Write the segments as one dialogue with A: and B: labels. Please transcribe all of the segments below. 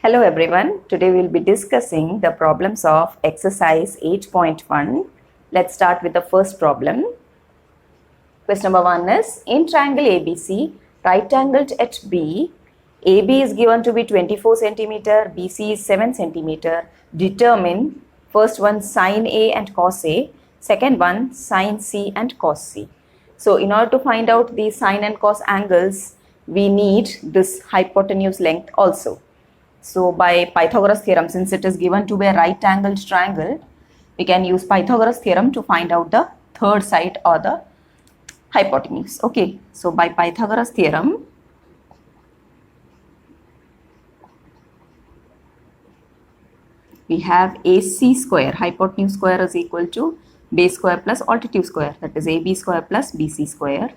A: Hello everyone, today we will be discussing the problems of exercise 8.1. Let's start with the first problem. Question number 1 is, in triangle ABC, right angled at B, AB is given to be 24 centimeter, BC is 7 centimeter. Determine first one sine A and cos A, second one sine C and cos C. So in order to find out the sine and cos angles, we need this hypotenuse length also. So by Pythagoras theorem, since it is given to be a right angled triangle, we can use Pythagoras theorem to find out the third side or the hypotenuse. Okay, so by Pythagoras theorem, we have AC square, hypotenuse square is equal to base square plus altitude square, that is AB square plus BC square.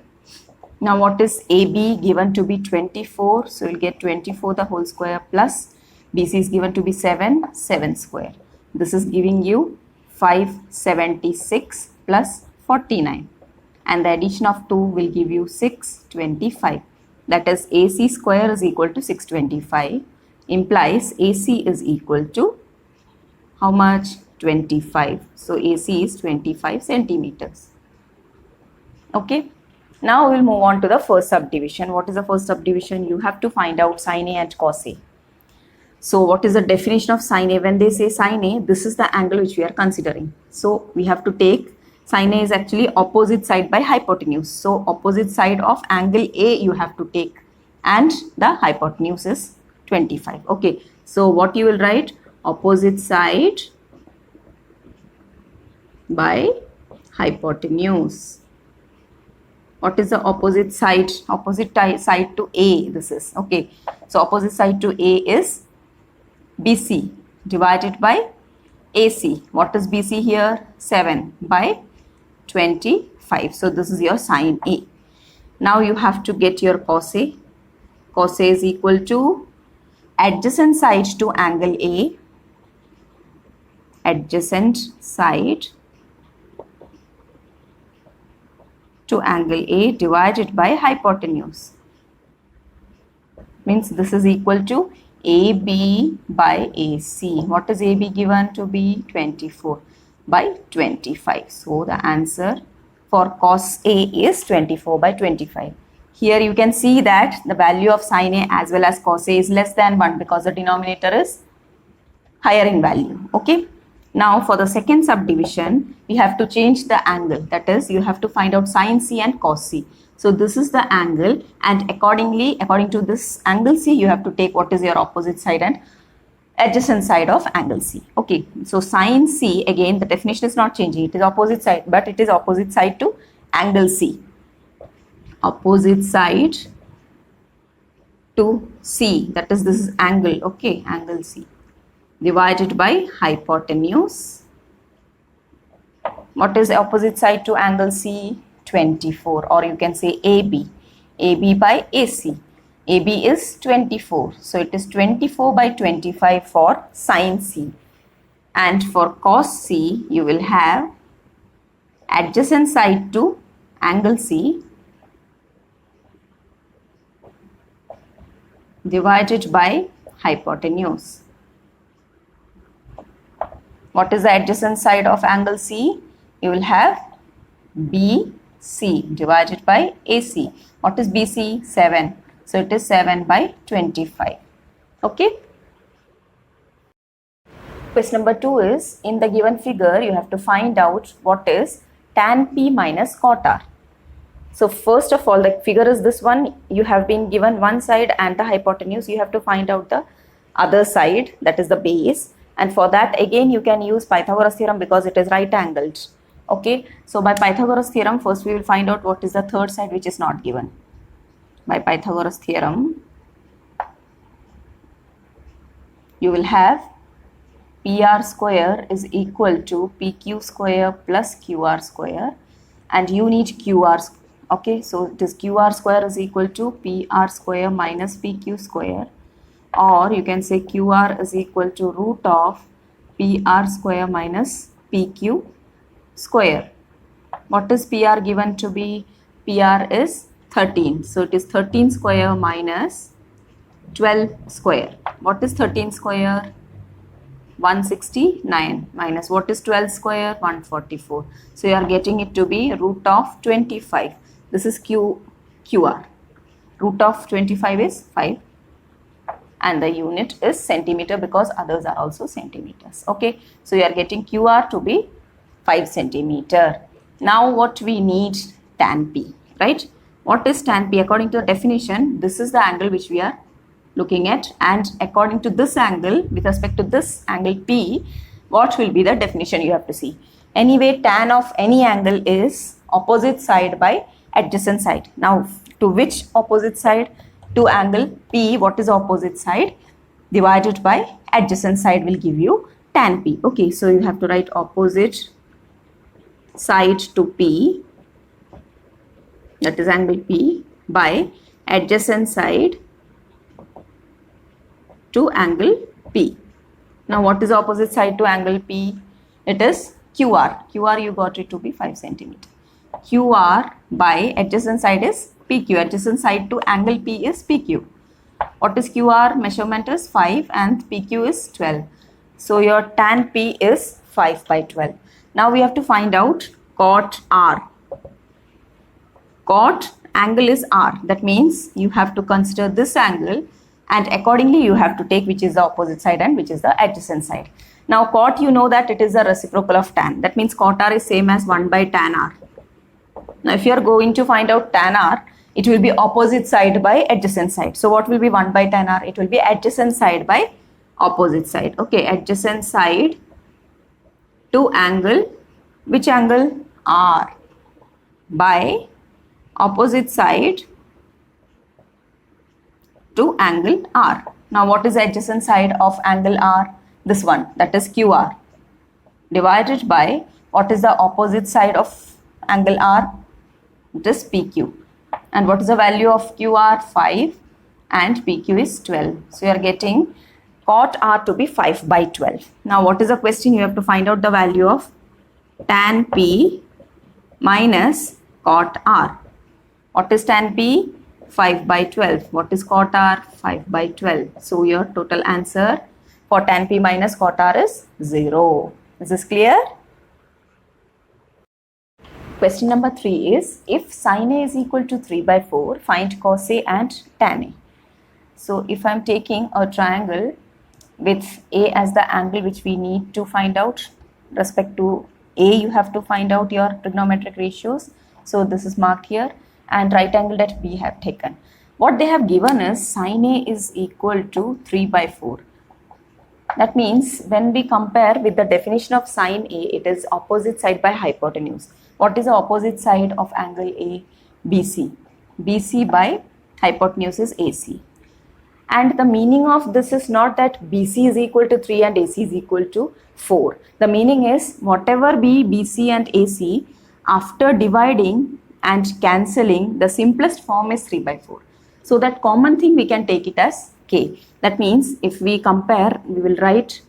A: Now what is AB given to be 24, so we'll get 24 the whole square plus BC is given to be 7 square. This is giving you 576 plus 49, and the addition of 2 will give you 625. That is AC square is equal to 625, implies AC is equal to how much? 25. So AC is 25 centimeters. Okay. Now we will move on to the first subdivision. What is the first subdivision? You have to find out sine A and cos A. So what is the definition of sine A? When they say sine A, this is the angle which we are considering. So we have to take, sine A is actually opposite side by hypotenuse. So opposite side of angle A you have to take, and the hypotenuse is 25. Okay. So what you will write? Opposite side by hypotenuse. What is the opposite side? Opposite side to A, this is. Okay. So opposite side to A is BC divided by AC. What is BC here? 7 by 25. So this is your sine A. Now you have to get your cos A. Cos A is equal to adjacent side to angle A. Adjacent side to angle A divided by hypotenuse. Means this is equal to AB by AC. What is AB given to be? 24 by 25. So the answer for cos A is 24 by 25. Here you can see that the value of sine A as well as cos A is less than 1 because the denominator is higher in value. Okay. Now for the second subdivision, we have to change the angle. That is, you have to find out sine C and cos C. So this is the angle, and according to this angle C, you have to take what is your opposite side and adjacent side of angle C. Okay, so sine C, again the definition is not changing. It is opposite side, but it is opposite side to angle C. Opposite side to C, that is, this is angle, okay, angle C, divided by hypotenuse. What is the opposite side to angle C? 24, or you can say AB. AB by AC. AB is 24. So it is 24 by 25 for sine C. And for cos C, you will have adjacent side to angle C divided by hypotenuse. What is the adjacent side of angle C? You will have BC divided by AC. What is BC? 7. So it is 7 by 25. Okay. Question number 2 is, in the given figure, you have to find out what is tan P minus cot R. So first of all, the figure is this one. You have been given one side and the hypotenuse. You have to find out the other side, that is the base. And for that, again, you can use Pythagoras theorem because it is right angled. Okay. So by Pythagoras theorem, first we will find out what is the third side which is not given. By Pythagoras theorem, you will have PR square is equal to PQ square plus QR square, and you need QR. Okay. So it is QR square is equal to PR square minus PQ square. Or you can say QR is equal to root of PR square minus PQ square. What is PR given to be? PR is 13. So it is 13 square minus 12 square. What is 13 square? 169 minus what is 12 square? 144. So you are getting it to be root of 25. This is QR. Root of 25 is 5 and the unit is centimeter because others are also centimeters. Okay, so you are getting QR to be 5 centimeter. Now what we need? Tan P, right? What is tan P? According to the definition, this is the angle which we are looking at, and according to this angle, with respect to this angle P, what will be the definition? You have to see. Anyway, tan of any angle is opposite side by adjacent side. Now, to which opposite side? To angle P, what is opposite side? Divided by adjacent side will give you tan P. Okay, so you have to write opposite side to P, that is angle P, by adjacent side to angle P. Now what is opposite side to angle P? It is QR. QR you got it to be 5 centimeter. QR by adjacent side is PQ. Adjacent side to angle P is PQ. What is QR? Measurement is 5 and PQ is 12. So your tan P is 5 by 12. Now we have to find out cot R. Cot angle is R. That means you have to consider this angle and accordingly you have to take which is the opposite side and which is the adjacent side. Now cot, you know that it is a reciprocal of tan. That means cot R is same as 1 by tan R. Now if you are going to find out tan R, it will be opposite side by adjacent side. So what will be 1 by tan R? It will be adjacent side by opposite side. Okay, adjacent side to angle, which angle? R, by opposite side to angle R. Now what is the adjacent side of angle R? This one, that is QR, divided by what is the opposite side of angle R? It is PQ. And what is the value of QR? 5 and PQ is 12. So you are getting cot R to be 5 by 12. Now what is the question? You have to find out the value of tan P minus cot R. What is tan P? 5 by 12. What is cot R? 5 by 12. So your total answer for tan P minus cot R is 0. Is this clear? Question number 3 is, if sin A is equal to 3 by 4, find cos A and tan A. So if I am taking a triangle with A as the angle which we need to find out, respect to A you have to find out your trigonometric ratios. So this is marked here, and right angle that we have taken. What they have given is sin A is equal to 3 by 4. That means when we compare with the definition of sin A, it is opposite side by hypotenuse. What is the opposite side of angle A? BC. BC by hypotenuse is AC. And the meaning of this is not that BC is equal to 3 and AC is equal to 4. The meaning is whatever be BC and AC, after dividing and cancelling, the simplest form is 3 by 4. So that common thing we can take it as K. That means if we compare, we will write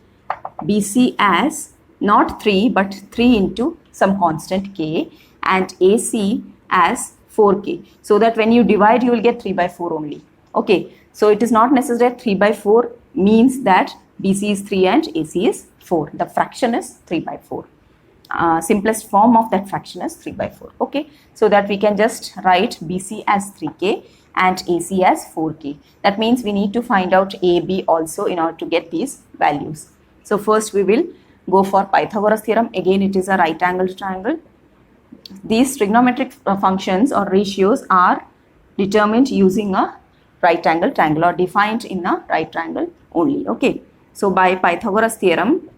A: BC as not 3 but 3 into some constant K and AC as 4K. So that when you divide, you will get 3 by 4 only. Okay. So it is not necessary that 3 by 4 means that BC is 3 and AC is 4. The fraction is 3 by 4. Simplest form of that fraction is 3 by 4. Okay. So that we can just write BC as 3K and AC as 4K. That means we need to find out AB also in order to get these values. So first we will go for Pythagoras theorem. Again, it is a right angled triangle. These trigonometric functions or ratios are determined using a right angle triangle or defined in a right triangle only. Okay. So by Pythagoras theorem,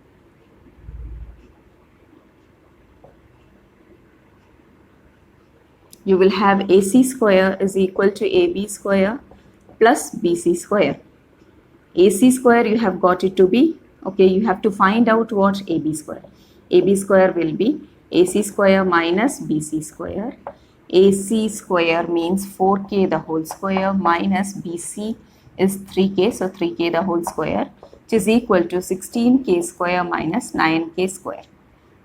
A: you will have AC square is equal to AB square plus BC square. AC square you have got it to be, okay, you have to find out what AB square. AB square will be AC square minus BC square. AC square means 4K the whole square minus BC is 3K, so 3K the whole square, which is equal to 16K square minus 9K square.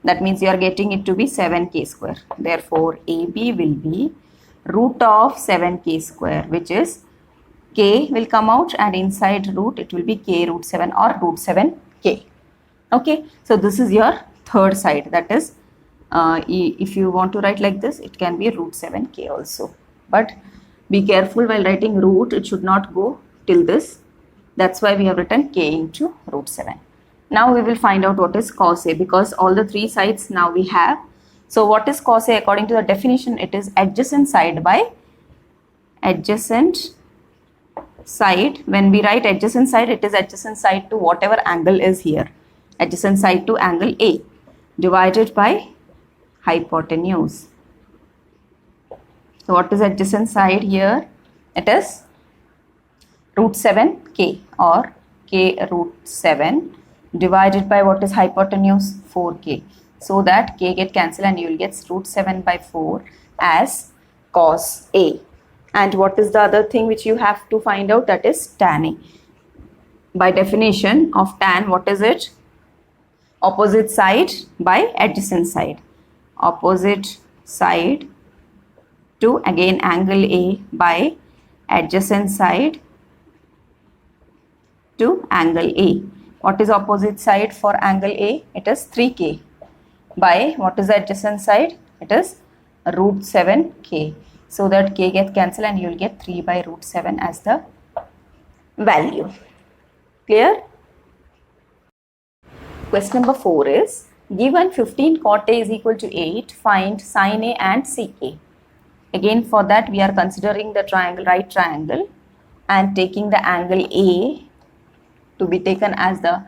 A: That means you are getting it to be 7K square. Therefore, AB will be root of 7K square, which is k will come out, and inside root it will be k root 7 or root 7k. Okay, so this is your third side. That is, if you want to write like this, it can be root 7k also. But be careful while writing root, it should not go till this. That's why we have written k into root 7. Now we will find out what is cos A, because all the three sides now we have. So what is cos A? According to the definition, it is adjacent side by adjacent side. When we write adjacent side, it is adjacent side to whatever angle is here. Adjacent side to angle A divided by hypotenuse. So what is adjacent side here? It is root 7k or k root 7 divided by what is hypotenuse? 4k. So that k get cancelled and you will get root 7 by 4 as cos A. And what is the other thing which you have to find out? That is tan A. By definition of tan, what is it? Opposite side by adjacent side. Opposite side to again angle A by adjacent side to angle A. What is opposite side for angle A? It is 3k by what is the adjacent side? It is root 7k. So that k gets cancelled and you will get 3 by root 7 as the value. Clear? Question number 4 is, given 15 cot A is equal to 8, find sin A and sec A. Again, for that we are considering the triangle, right triangle, and taking the angle A to be taken as the,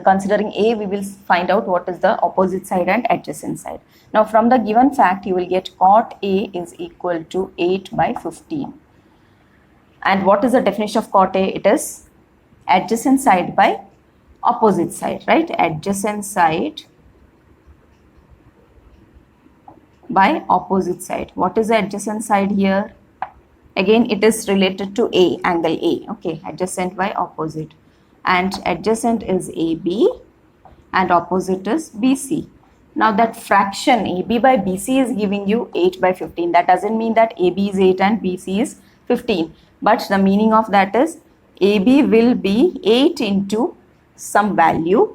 A: considering A, we will find out what is the opposite side and adjacent side. Now from the given fact, you will get cot A is equal to 8 by 15. And what is the definition of cot A? It is adjacent side by opposite side, right? Adjacent side by opposite side. What is the adjacent side here? Again, it is related to A, angle A. Okay, adjacent by opposite. And adjacent is AB and opposite is BC. Now that fraction AB by BC is giving you 8 by 15. That doesn't mean that AB is 8 and BC is 15. But the meaning of that is AB will be 8 into some value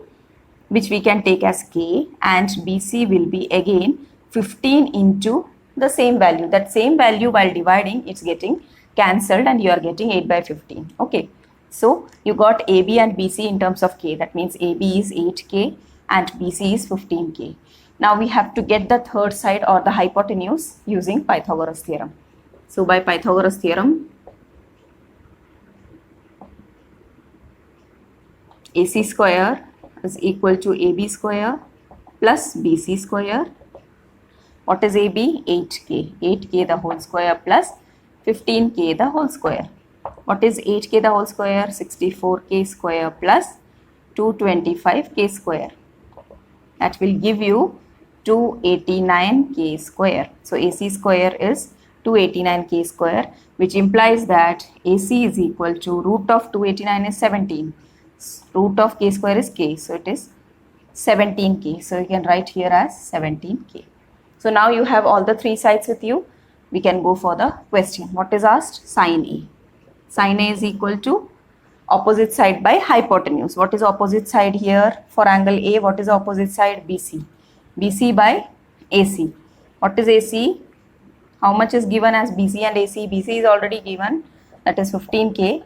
A: which we can take as k, and BC will be again 15 into the same value. That same value while dividing, it's getting cancelled and you are getting 8 by 15. Okay. So you got AB and BC in terms of k. That means AB is 8k and BC is 15k. Now we have to get the third side or the hypotenuse using Pythagoras theorem. So by Pythagoras theorem, AC square is equal to AB square plus BC square. What is AB? 8k. 8k the whole square plus 15k the whole square. What is 8k the whole square? 64k square plus 225k square. That will give you 289k square. So AC square is 289k square, which implies that AC is equal to root of 289 is 17. Root of k square is k. So it is 17k. So you can write here as 17k. So now you have all the three sides with you. We can go for the question. What is asked? Sin A. Sin A is equal to opposite side by hypotenuse. What is opposite side here for angle A? What is opposite side? BC. BC by AC. What is AC? How much is given as BC and AC? BC is already given, that is 15k,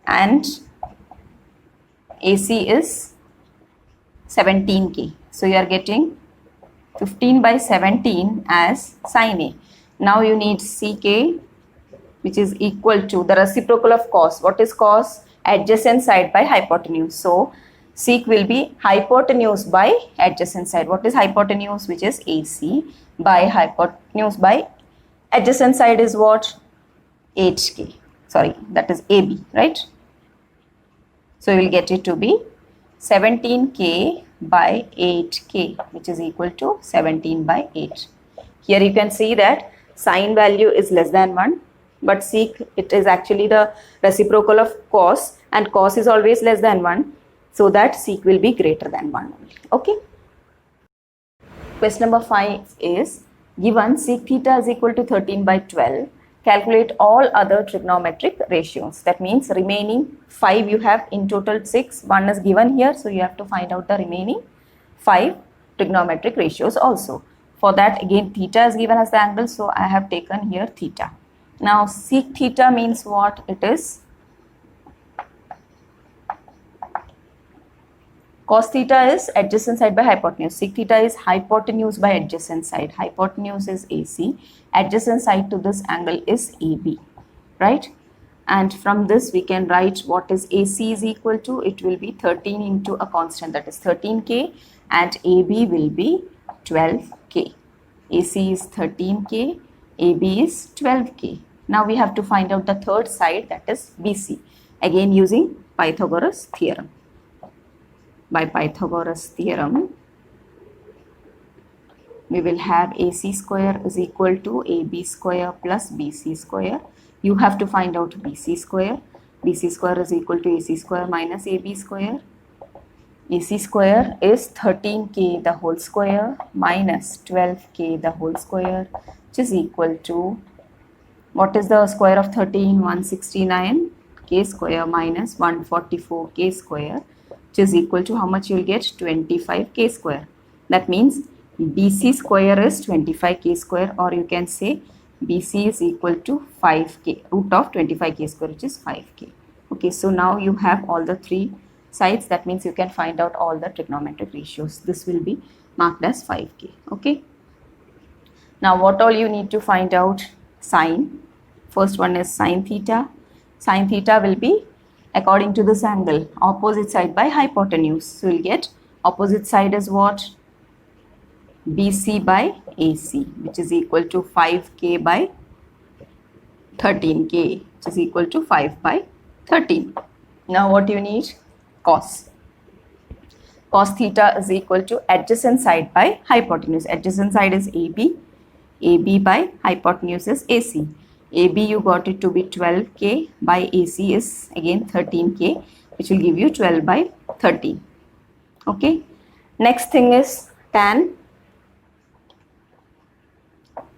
A: and AC is 17k. So you are getting 15 by 17 as sin A. Now you need CK, which is equal to the reciprocal of cos. What is cos? Adjacent side by hypotenuse. So sec will be hypotenuse by adjacent side. What is hypotenuse? Which is AC by hypotenuse by adjacent side is what? 8k. Sorry, that is AB, right? So you will get it to be 17k by 8k, which is equal to 17 by 8. Here you can see that sin value is less than 1, but sec, it is actually the reciprocal of cos, and cos is always less than 1, so that sec will be greater than 1 only. Okay. Question number 5 is, given sec theta is equal to 13 by 12 calculate all other trigonometric ratios. That means remaining 5 you have, in total 6. 1 is given here, so you have to find out the remaining 5 trigonometric ratios also. For that, again, theta is given as the angle, so I have taken here theta. Now sec theta means what? It is cos theta is adjacent side by hypotenuse. Sec theta is hypotenuse by adjacent side. Hypotenuse is AC. Adjacent side to this angle is AB, right? And from this we can write what is AC is equal to. It will be 13 into a constant, that is 13K, and AB will be 12K. AC is 13K, AB is 12K. Now we have to find out the third side, that is BC. Again using Pythagoras theorem. By Pythagoras theorem, we will have AC square is equal to AB square plus BC square. You have to find out BC square. BC square is equal to AC square minus AB square. AC square is 13K the whole square minus 12K the whole square, which is equal to, what is the square of 13? 169K square minus 144K square, which is equal to how much you will get? 25K square. That means BC square is 25K square, or you can say BC is equal to 5K, root of 25K square, which is 5K. Okay, so now you have all the three sides. That means you can find out all the trigonometric ratios. This will be marked as 5K. Okay. Now what all you need to find out? Sine. First one is sine theta. Sine theta will be according to this angle, opposite side by hypotenuse. So you'll get opposite side is what? BC by AC, which is equal to 5K by 13K, which is equal to 5 by 13. Now what you need? Cos. Cos theta is equal to adjacent side by hypotenuse. Adjacent side is AB. AB by hypotenuse is AC. AB you got it to be 12K by AC is again 13K, which will give you 12 by 13. Okay. Next thing is tan.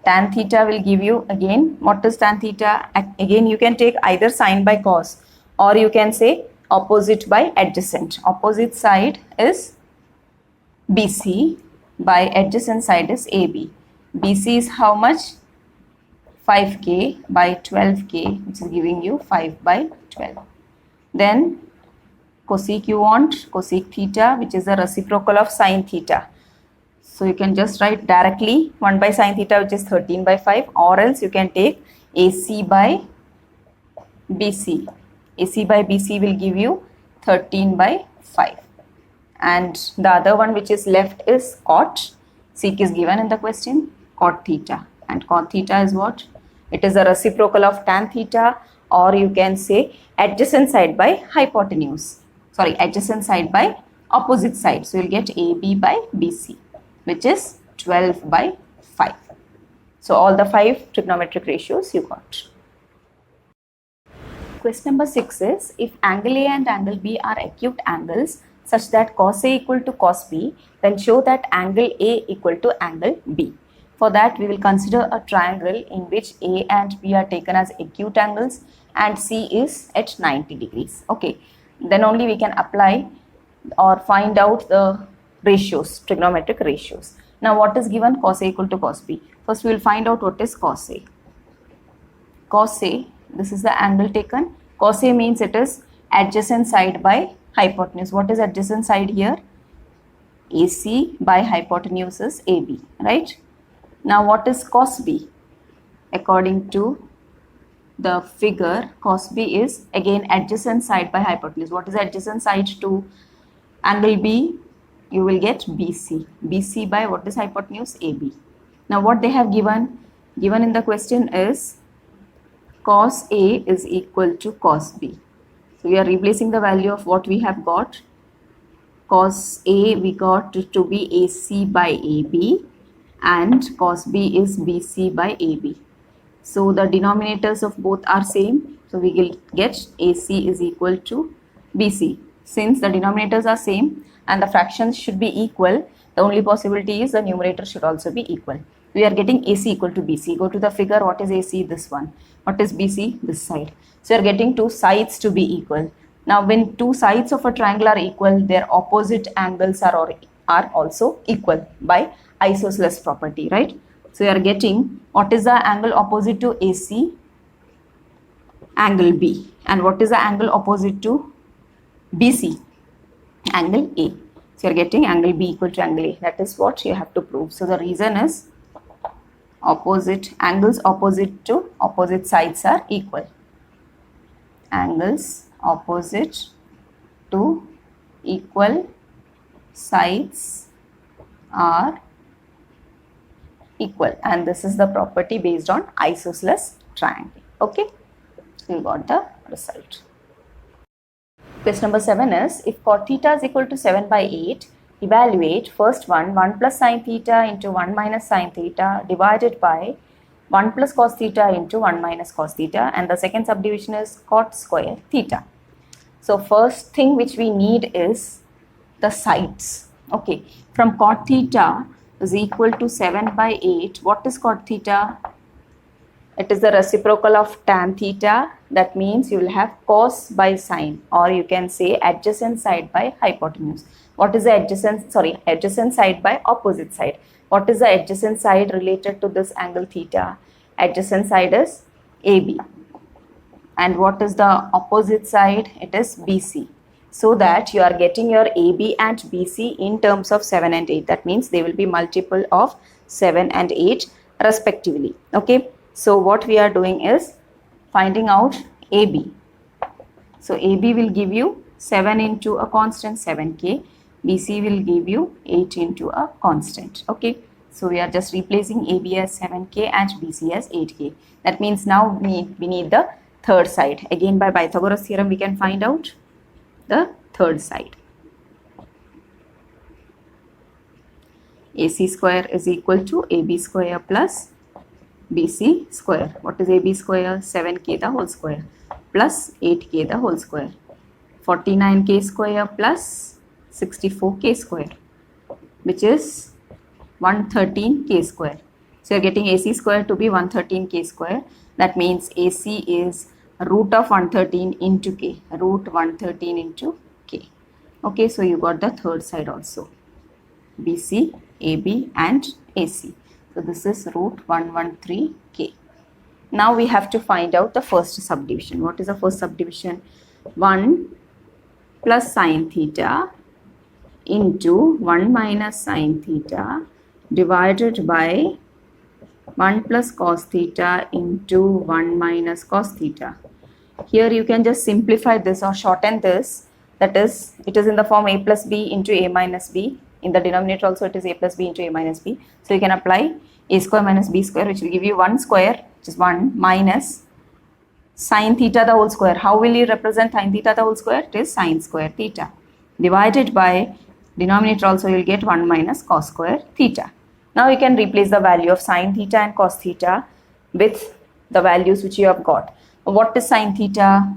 A: Tan theta will give you again, what is tan theta? Again you can take either sine by cos, or you can say opposite by adjacent. Opposite side is BC by adjacent side is AB. BC is how much? 5K by 12K, which is giving you 5 by 12. Then cosec you want, cosec theta, which is the reciprocal of sine theta. So you can just write directly 1 by sine theta, which is 13 by 5, or else you can take AC by BC. AC by BC will give you 13 by 5. And the other one which is left is cot. Sec is given in the question, cot theta. And cot theta is what? It is a reciprocal of tan theta, or you can say adjacent side by hypotenuse. Sorry, adjacent side by opposite side. So you'll get AB by BC, which is 12 by 5. So all the 5 trigonometric ratios you got. Question number 6 is, if angle A and angle B are acute angles such that cos A equal to cos B, then show that angle A equal to angle B. For that, we will consider a triangle in which A and B are taken as acute angles and C is at 90 degrees. Okay, then only we can apply or find out the ratios, trigonometric ratios. Now what is given? Cos A equal to cos B. First we will find out what is cos A. Cos A, this is the angle taken. Cos A means it is adjacent side by hypotenuse. What is adjacent side here? AC by hypotenuse is AB, right? Now what is cos B? According to the figure, cos B is again adjacent side by hypotenuse. What is adjacent side to angle B? You will get BC. BC by what is hypotenuse? AB. Now what they have given in the question is cos A is equal to cos B. So we are replacing the value of what we have got. Cos A we got to be AC by AB, and cos B is BC by AB. So the denominators of both are same. So we will get AC is equal to BC. Since the denominators are same and the fractions should be equal, the only possibility is the numerator should also be equal. we are getting AC equal to BC. Go to the figure. What is AC? This one. What is BC? This side. So you are getting two sides to be equal. Now when two sides of a triangle are equal, their opposite angles are also equal by isosceles property, right? So you are getting, what is the angle opposite to AC? Angle B. And what is the angle opposite to BC? Angle A. So you are getting angle B equal to angle A. That is what you have to prove. So the reason is angles opposite to opposite sides are equal. Angles opposite to equal sides are equal, and this is the property based on isosceles triangle. Okay, you got the result. Question number 7 is, if cot theta is equal to 7 by 8, evaluate first one 1 plus sin theta into 1 minus sin theta divided by 1 plus cos theta into 1 minus cos theta, and the second subdivision is cot square theta. So first thing which we need is the sides. Okay, from cot theta is equal to 7 by 8. What is cot theta? It is the reciprocal of tan theta. That means you will have cos by sine, or you can say adjacent side by hypotenuse. What is the adjacent side by opposite side? What is the adjacent side related to this angle theta? Adjacent side is AB. And what is the opposite side? It is BC. So that you are getting your AB and BC in terms of 7 and 8. That means they will be multiple of 7 and 8 respectively. Okay. So what we are doing is finding out AB. So AB will give you 7 into a constant 7k. BC will give you 8 into a constant. Okay. So we are just replacing AB as 7k and BC as 8k. That means now we need the third side. Again, by Pythagoras theorem we can find out the third side. AC square is equal to AB square plus BC square. What is AB square? 7k the whole square plus 8k the whole square. 49k square plus 64k square, which is 113k square. So you are getting AC square to be 113k square. That means AC is root of 113 into k. Root 113 into k. Okay, so you got the third side also. BC, AB and AC. So this is root 113k. Now we have to find out the first subdivision. What is the first subdivision? 1 plus sin theta into 1 minus sin theta divided by 1 plus cos theta into 1 minus cos theta. Here you can just simplify this or shorten this. That is, it is in the form a plus b into a minus b. In the denominator also it is a plus b into a minus b. So you can apply a square minus b square, which will give you 1 square, which is 1 minus sin theta the whole square. How will you represent sin theta the whole square? It is sin square theta. Divided by denominator also you will get 1 minus cos square theta. Now you can replace the value of sin theta and cos theta with the values which you have got. What is sin theta?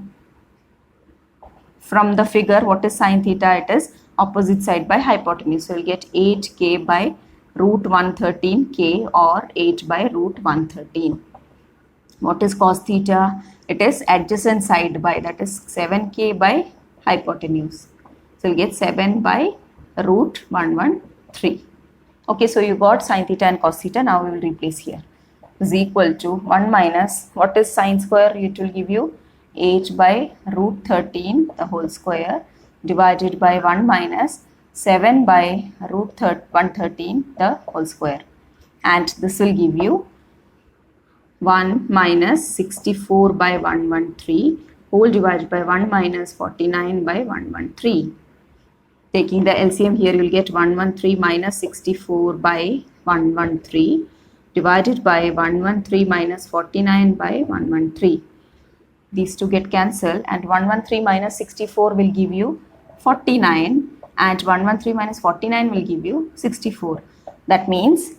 A: From the figure, what is sin theta? It is opposite side by hypotenuse. So you will get 8k by root 113k or 8 by root 113. What is cos theta? It is adjacent side by, that is 7k by hypotenuse. So you will get 7 by root 113. Okay, so you got sin theta and cos theta. Now we will replace here. Is equal to 1 minus, what is sin square? It will give you 8 by root 13 the whole square divided by 1 minus 7 by root 113 the whole square. And this will give you 1 minus 64 by 113 whole divided by 1 minus 49 by 113. Taking the LCM here, you will get 113 minus 64 by 113 divided by 113 minus 49 by 113. These two get cancelled, and 113 minus 64 will give you 49, and 113 minus 49 will give you 64. That means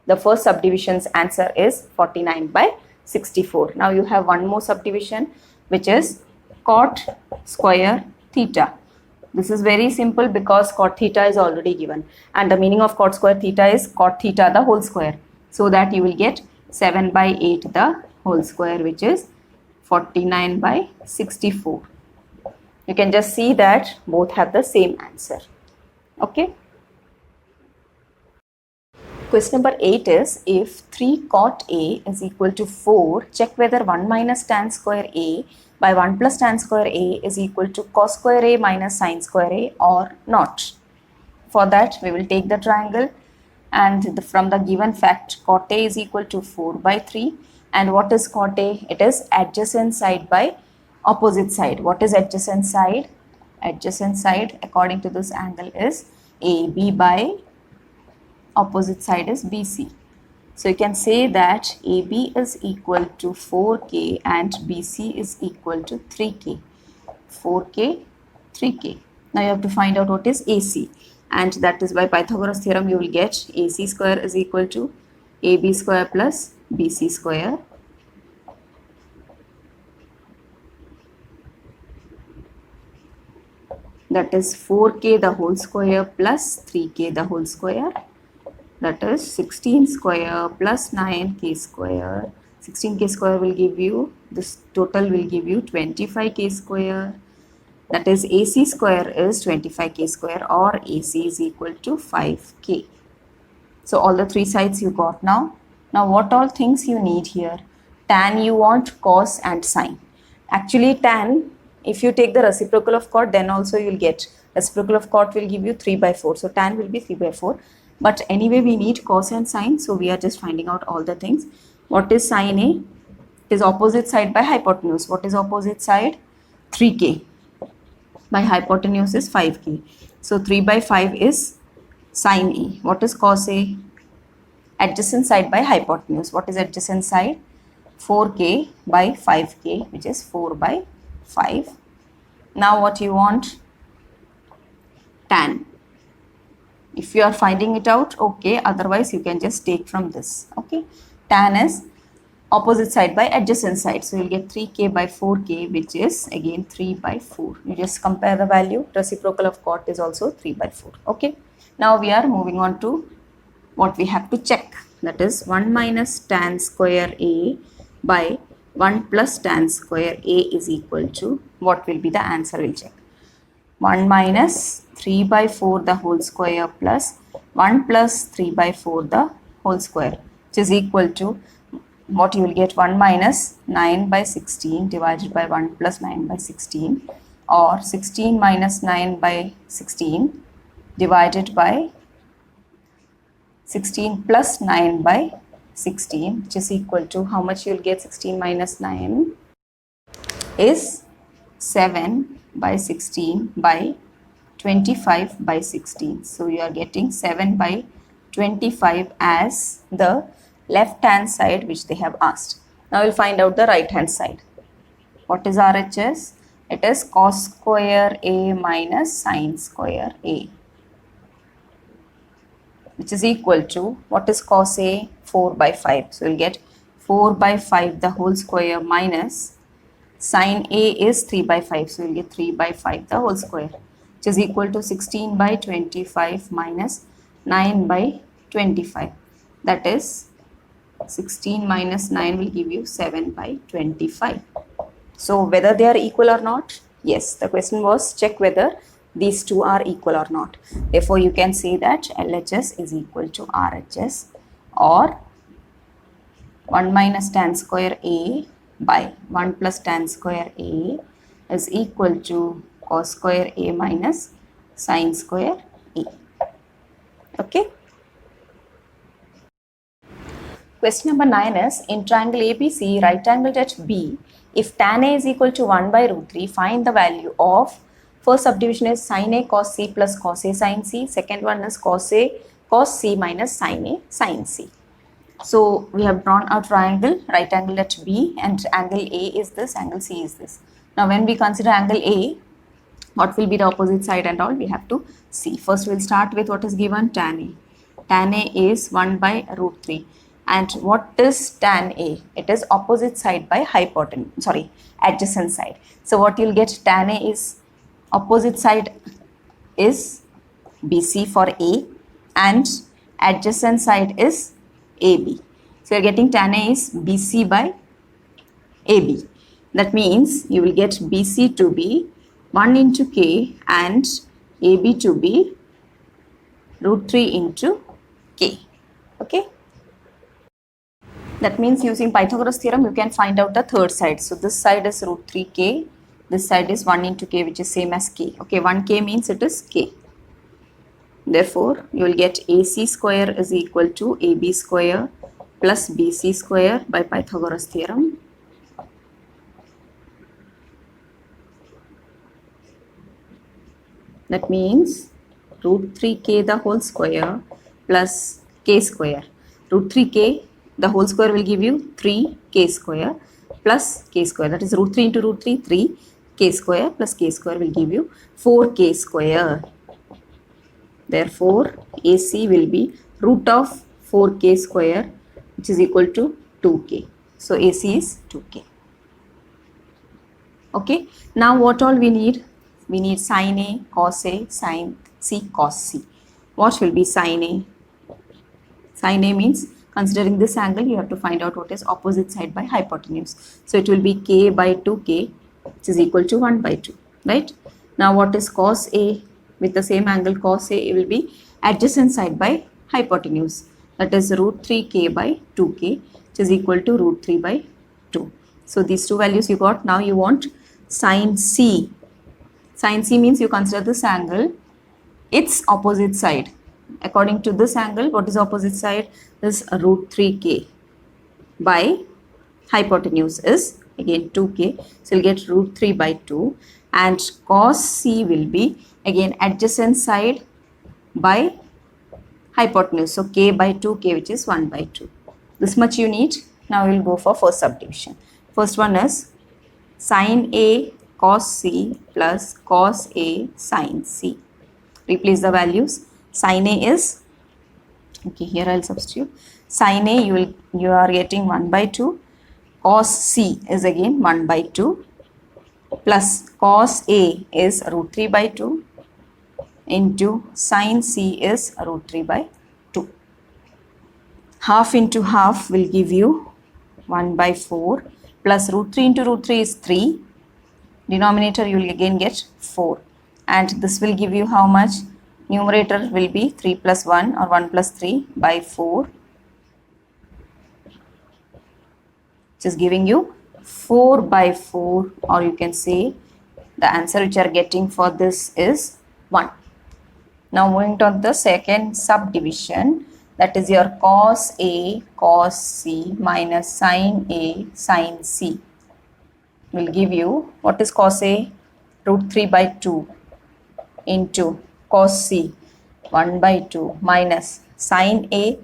A: the first subdivision's answer is 49 by 64. Now you have one more subdivision, which is cot square theta. This is very simple because cot theta is already given, and the meaning of cot square theta is cot theta the whole square. so that you will get 7 by 8 the whole square, which is 49 by 64. You can just see that both have the same answer. Okay. Question number 8 is, if 3 cot A is equal to 4, check whether 1 minus tan square A by 1 plus tan square A is equal to cos square A minus sin square A or not. For that, we will take the triangle, and from the given fact, cot A is equal to 4 by 3. And what is cot A? It is adjacent side by opposite side. What is adjacent side? Adjacent side according to this angle is AB by opposite side is BC. So you can say that AB is equal to 4K and BC is equal to 3K. 4K, 3K. Now you have to find out what is AC, and that is by Pythagoras theorem you will get AC square is equal to AB square plus BC square. That is 4K the whole square plus 3K the whole square. That is 16 square plus 9K square. 16K square will give you, this total will give you 25K square. That is AC square is 25K square, or AC is equal to 5K. So all the three sides you got now. Now what all things you need here? Tan you want, cos and sine. Actually tan, if you take the reciprocal of cot, then also you will get. Reciprocal of cot will give you 3 by 4. So tan will be 3 by 4. But anyway, we need cos and sine. So we are just finding out all the things. What is sine A? It is opposite side by hypotenuse. What is opposite side? 3K. By hypotenuse is 5K. So 3 by 5 is sine A. What is cos A? Adjacent side by hypotenuse. What is adjacent side? 4K by 5K, which is 4 by 5. Now what you want? Tan. If you are finding it out, okay. Otherwise, you can just take from this. Okay. Tan is opposite side by adjacent side. So you'll get 3K by 4K, which is again 3 by 4. You just compare the value. Reciprocal of cot is also 3 by 4. Okay. Now we are moving on to what we have to check. That is 1 minus tan square A by 1 plus tan square A is equal to, what will be the answer? We'll check. 1 minus 3 by 4 the whole square plus 1 plus 3 by 4 the whole square, which is equal to, what you will get? 1 minus 9 by 16 divided by 1 plus 9 by 16, or 16 minus 9 by 16 divided by 16 plus 9 by 16, which is equal to, how much you will get? 16 minus 9 is 7 by 16 by 25 by 16. So you are getting 7 by 25 as the left hand side which they have asked. Now we'll find out the right hand side. What is RHS? It is cos square A minus sin square A, which is equal to, what is cos A? 4 by 5. So you'll get 4 by 5 the whole square minus sin A is 3 by 5. So you'll get 3 by 5 the whole square, which is equal to 16 by 25 minus 9 by 25. That is 16 minus 9 will give you 7 by 25. So whether they are equal or not? Yes, the question was check whether these two are equal or not. Therefore, you can say that LHS is equal to RHS, or 1 minus tan square A by 1 plus tan square A is equal to cos square A minus sin square A. Okay. Question number 9 is, in triangle ABC, right angled at B, if tan A is equal to 1 by root 3, find the value of, first subdivision is sin A cos C plus cos A sin C. Second one is cos A cos C minus sin A sin C. So we have drawn a triangle, right angle at B, and angle A is this, angle C is this. Now when we consider angle A, what will be the opposite side and all we have to see. First we'll start with what is given, tan A. Tan A is 1 by root 3. And what is tan A? It is opposite side by hypotenuse, adjacent side. So what you'll get, tan A is opposite side is BC for A and adjacent side is AB. So you're getting tan A is BC by AB. That means you will get BC to be 1 into K and AB to be root 3 into K. Okay. That means using Pythagoras theorem, you can find out the third side. So this side is root 3K. This side is 1 into K, which is same as K. Okay, 1K means it is K. Therefore, you will get AC square is equal to AB square plus BC square by Pythagoras theorem. That means root 3K the whole square plus K square. Root 3K the whole square will give you 3K square plus K square. That is root 3 into root 3, 3K square plus K square will give you 4K square. Therefore, AC will be root of 4K square, which is equal to 2K. So, AC is 2K. Okay. Now, what all we need? We need sin A, cos A, sin C, cos C. What will be sin A? Sin A means considering this angle, you have to find out what is opposite side by hypotenuse. So, it will be K by 2K, which is equal to 1 by 2, right? Now, what is cos A? With the same angle cos A, it will be adjacent side by hypotenuse. That is root 3K by 2K, which is equal to root 3 by 2. So, these two values you got. Now, you want sin C. Sin C means you consider this angle, its opposite side. According to this angle, what is opposite side? This root 3K by hypotenuse is again 2K. So, you'll get root 3 by 2. And cos C will be again adjacent side by hypotenuse. So, K by 2K, which is 1 by 2. This much you need. Now, we will go for first subdivision. First one is sin A cos C plus cos A sin C. Replace the values. Sin A is, okay, here I will substitute. Sin A, you are getting 1 by 2. Cos C is again 1 by 2. Plus cos A is root 3 by 2 into sin C is root 3 by 2. Half into half will give you 1 by 4 plus root 3 into root 3 is 3. Denominator you will again get 4. And this will give you how much? Numerator will be 3 plus 1 or 1 plus 3 by 4. Which is giving you 4 by 4, or you can say the answer which you are getting for this is 1. Now moving to the second subdivision, that is your cos A cos C minus sin A sin C will give you, what is cos A? Root 3 by 2 into cos C 1 by 2 minus sin A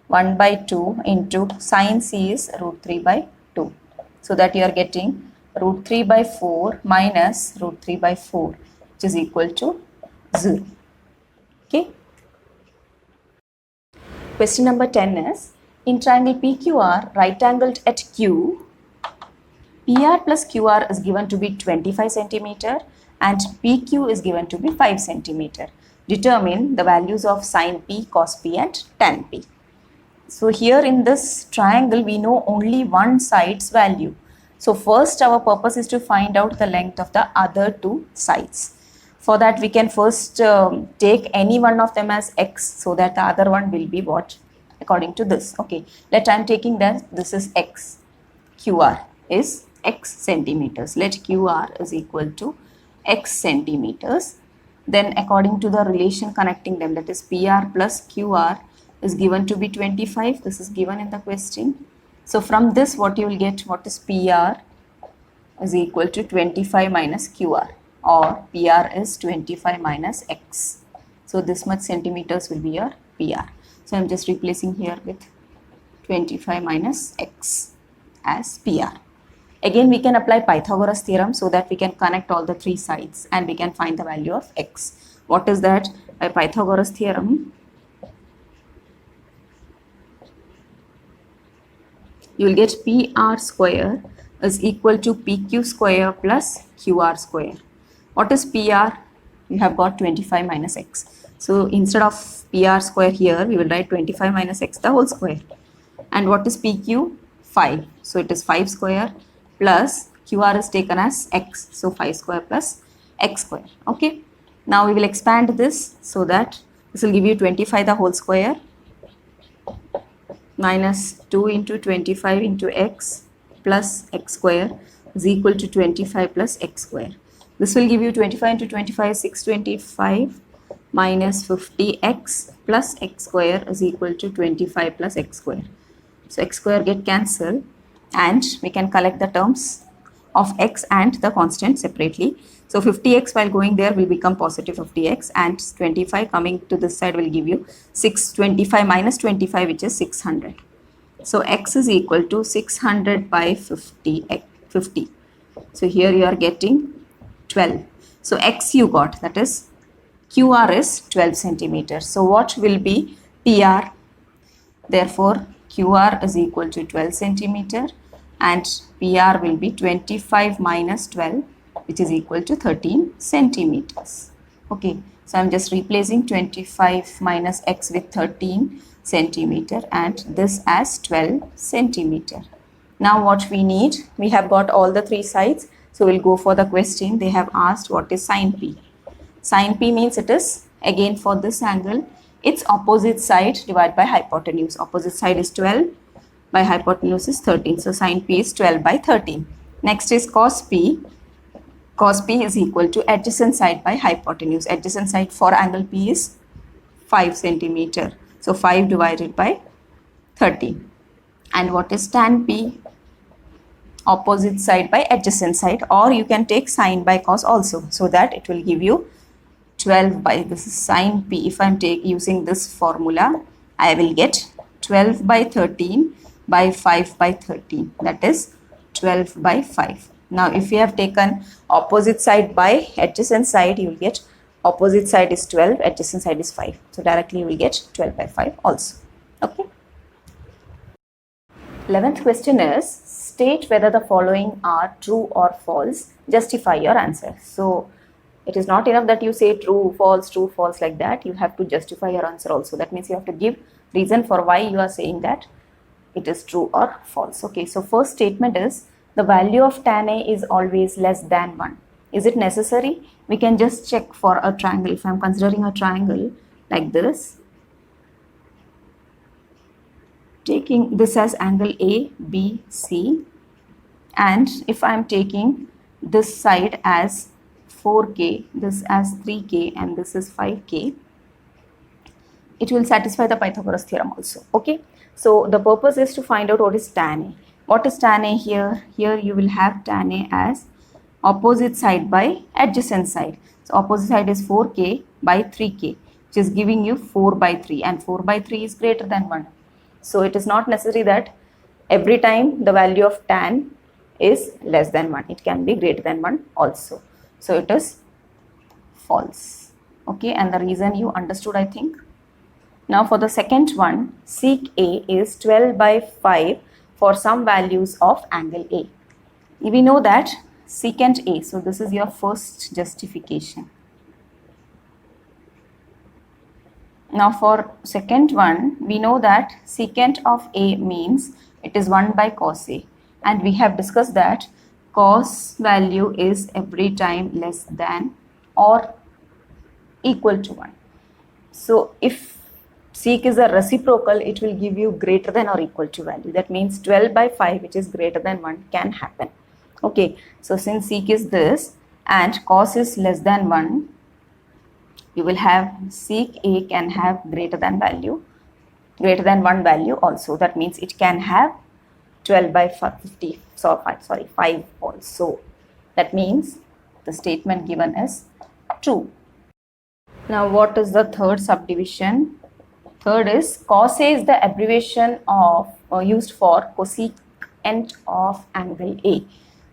A: 1 by 2 into sin C is root 3 by 2. So that you are getting root 3 by 4 minus root 3 by 4, which is equal to 0. Okay. Question number 10 is, in triangle PQR, right angled at Q, PR plus QR is given to be 25 centimeter and PQ is given to be 5 centimeter. Determine the values of sin P, cos P and tan P. So here in this triangle, we know only one side's value. So first our purpose is to find out the length of the other two sides. For that we can first take any one of them as x, so that the other one will be what? According to this. Okay, let I am taking that this is x. QR is x centimeters. Let QR is equal to x centimeters. Then according to the relation connecting them, that is PR plus QR is given to be 25. This is given in the question. So from this what you will get, what is PR is equal to 25 minus QR, or PR is 25 minus x. So this much centimeters will be your PR. So I am just replacing here with 25 minus x as PR. Again we can apply Pythagoras theorem so that we can connect all the three sides and we can find the value of x. What is that? By Pythagoras theorem, you will get PR square is equal to PQ square plus QR square. What is PR? You have got 25 minus x. So instead of PR square here, we will write 25 minus x the whole square. And what is PQ? 5. So it is 5 square plus QR is taken as x. So 5 square plus x square. Okay. Now we will expand this so that this will give you 25 the whole square minus 2 into 25 into x plus x square is equal to 25 plus x square. This will give you 25 into 25 625 minus 50x plus x square is equal to 25 plus x square. So x square get cancelled and we can collect the terms of x and the constant separately. So 50x while going there will become positive 50x and 25 coming to this side will give you 625 minus 25 which is 600. So x is equal to 600 by 50. So here you are getting 12. So x you got, that is QR is 12 centimeters. So what will be PR? Therefore QR is equal to 12 centimeter and PR will be 25 minus 12 which is equal to 13 centimeters. Okay, so I'm just replacing 25 minus x with 13 centimeter and this as 12 centimeter. Now what we need, we have got all the three sides. So we'll go for the question. They have asked what is sine P. Sine P means it is again for this angle, its opposite side divided by hypotenuse. Opposite side is 12 by hypotenuse is 13. So sine P is 12 by 13. Next is cos P. Cos P is equal to adjacent side by hypotenuse. Adjacent side for angle P is 5 centimeter. So 5 divided by 13. And what is tan P? Opposite side by adjacent side, or you can take sine by cos also, so that it will give you 12 by, this is sine P. If I am using this formula, I will get 12 by 13 by 5 by 13, that is 12 by 5. Now if you have taken opposite side by adjacent side, you will get opposite side is 12, adjacent side is 5. So directly you will get 12 by 5 also. Okay. 11th question is, state whether the following are true or false. Justify your answer. So it is not enough that you say true, false like that. You have to justify your answer also. That means you have to give reason for why you are saying that it is true or false. Okay, so first statement is the value of tan A is always less than 1. Is it necessary? We can just check for a triangle. If I am considering a triangle like this, taking this as angle A, B, C, and if I am taking this side as 4K, this as 3K, and this is 5K, it will satisfy the Pythagoras theorem also. Okay, so the purpose is to find out what is tan A. What is tan A here? Here you will have tan A as opposite side by adjacent side. So opposite side is 4K by 3K, which is giving you 4 by 3, and 4 by 3 is greater than 1. So it is not necessary that every time the value of tan is less than 1. It can be greater than 1 also. So it is false. Okay, and the reason you understood, I think. Now for the second one, sec A is 12 by 5 for some values of angle A. We know that secant A, so this is your first justification. Now for second one, we know that secant of A means it is 1 by cos A, and we have discussed that cos value is every time less than or equal to 1. So if sec is a reciprocal, it will give you greater than or equal to value. That means 12 by 5 which is greater than 1 can happen. Okay, so since sec is this and cos is less than 1, you will have sec A can have greater than 1 value also. That means it can have 12 by 50, so 5 also. That means the statement given is true. Now what is the third subdivision? Third is cos A is the abbreviation of used for cosecant of angle A.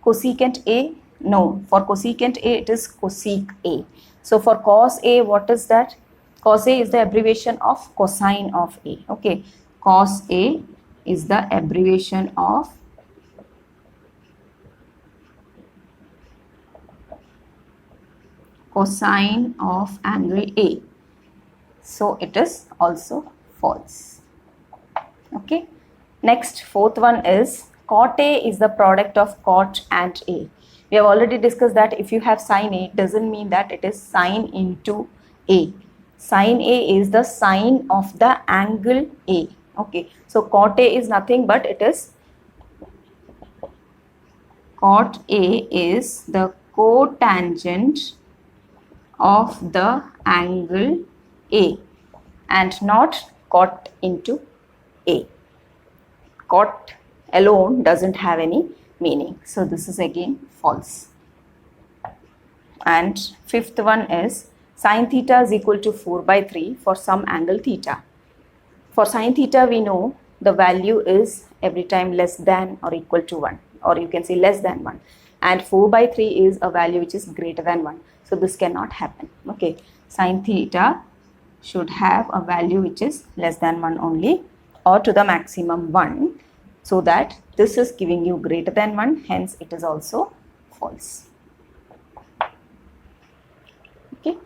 A: Cosecant A? No, for cosecant A it is cosec A. So for cos A, what is that? Cos A is the abbreviation of cosine of A. Okay, cos A is the abbreviation of cosine of angle A. So it is also false. Okay. Next, fourth one is cot A is the product of cot and A. We have already discussed that if you have sine A, it doesn't mean that it is sine into A. Sine A is the sine of the angle A. Okay, so cot A is nothing but it is cot A is the cotangent of the angle A and not cot into A. Cot alone doesn't have any meaning. So this is again false. And fifth one is sine theta is equal to 4 by 3 for some angle theta. For sine theta we know the value is every time less than or equal to 1, or you can say less than 1, and 4 by 3 is a value which is greater than 1. So this cannot happen. Okay, sine theta should have a value which is less than 1 only, or to the maximum 1, so that this is giving you greater than 1, hence it is also false. Okay.